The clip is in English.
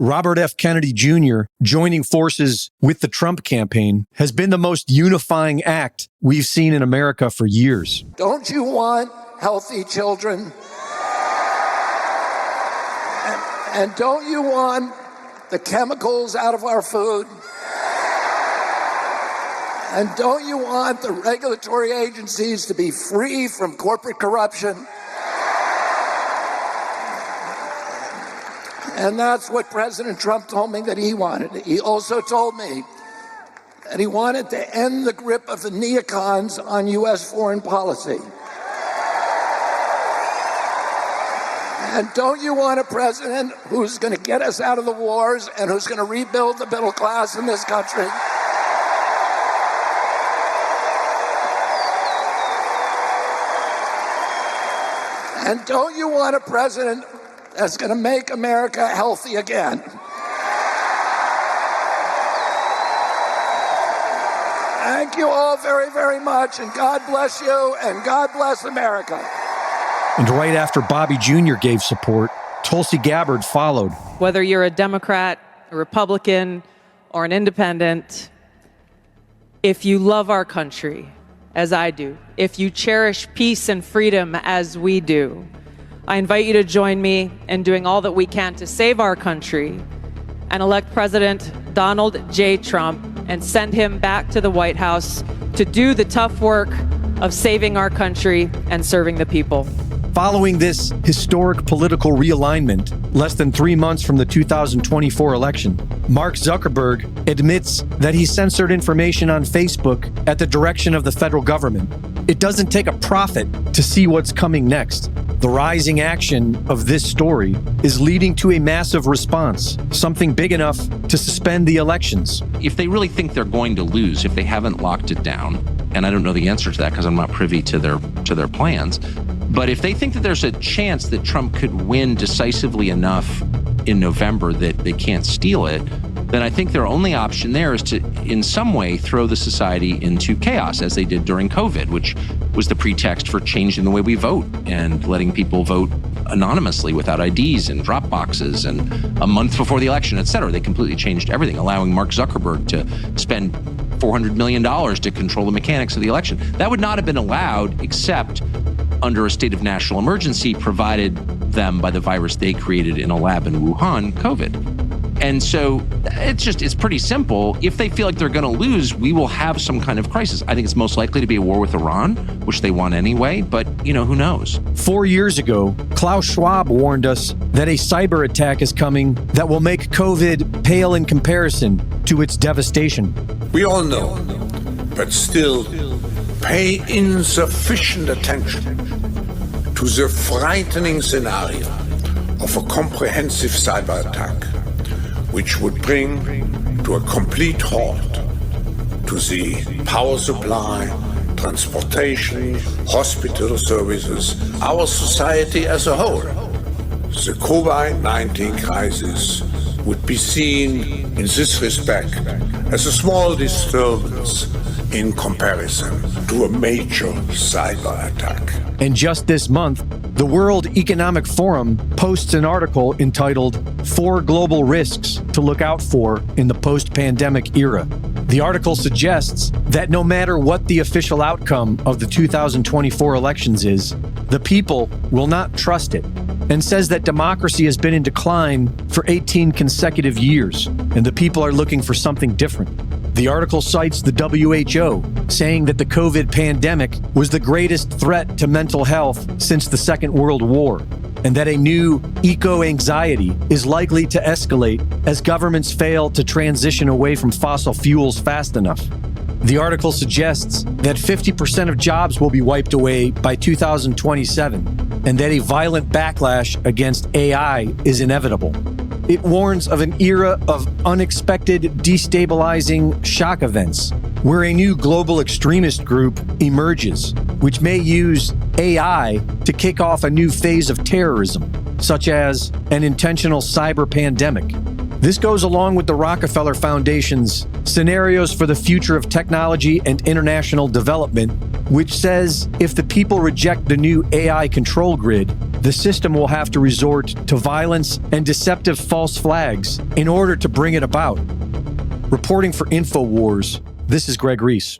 Robert F. Kennedy Jr. joining forces with the Trump campaign has been the most unifying act we've seen in America for years. Don't you want healthy children? And don't you want the chemicals out of our food? And don't you want the regulatory agencies to be free from corporate corruption? And that's what President Trump told me that he wanted. He also told me that he wanted to end the grip of the neocons on U.S. foreign policy. And don't you want a president who's going to get us out of the wars and who's going to rebuild the middle class in this country? And don't you want a president that's going to make America healthy again? Thank you all very, very much, and God bless you, and God bless America. And right after Bobby Jr. gave support, Tulsi Gabbard followed. Whether you're a Democrat, a Republican, or an independent, if you love our country, as I do, if you cherish peace and freedom as we do, I invite you to join me in doing all that we can to save our country and elect President Donald J. Trump and send him back to the White House to do the tough work of saving our country and serving the people. Following this historic political realignment, less than 3 months from the 2024 election, Mark Zuckerberg admits that he censored information on Facebook at the direction of the federal government. It doesn't take a prophet to see what's coming next. The rising action of this story is leading to a massive response, something big enough to suspend the elections. If they really think they're going to lose, if they haven't locked it down, and I don't know the answer to that because I'm not privy to their plans, but if they think that there's a chance that Trump could win decisively enough in November that they can't steal it, then I think their only option there is to, in some way, throw the society into chaos, as they did during COVID, which was the pretext for changing the way we vote and letting people vote anonymously without IDs and drop boxes, and a month before the election, et cetera. They completely changed everything, allowing Mark Zuckerberg to spend $400 million to control the mechanics of the election. That would not have been allowed except under a state of national emergency provided them by the virus they created in a lab in Wuhan, COVID. And so it's pretty simple. If they feel like they're going to lose, we will have some kind of crisis. I think it's most likely to be a war with Iran, which they want anyway, but who knows? 4 years ago, Klaus Schwab warned us that a cyber attack is coming that will make COVID pale in comparison to its devastation. We all know, but still pay insufficient attention to the frightening scenario of a comprehensive cyber attack, which would bring to a complete halt to the power supply, transportation, hospital services, our society as a whole. The COVID-19 crisis would be seen in this respect as a small disturbance in comparison to a major cyber attack. And just this month, the World Economic Forum posts an article entitled 4 Global Risks to Look Out For in the Post-Pandemic Era. The article suggests that no matter what the official outcome of the 2024 elections is, the people will not trust it, and says that democracy has been in decline for 18 consecutive years, and the people are looking for something different. The article cites the WHO, saying that the COVID pandemic was the greatest threat to mental health since the Second World War, and that a new eco-anxiety is likely to escalate as governments fail to transition away from fossil fuels fast enough. The article suggests that 50% of jobs will be wiped away by 2027, and that a violent backlash against AI is inevitable. It warns of an era of unexpected, destabilizing shock events, where a new global extremist group emerges, which may use AI to kick off a new phase of terrorism, such as an intentional cyber pandemic. This goes along with the Rockefeller Foundation's Scenarios for the Future of Technology and International Development, which says if the people reject the new AI control grid, the system will have to resort to violence and deceptive false flags in order to bring it about. Reporting for InfoWars, this is Greg Reese.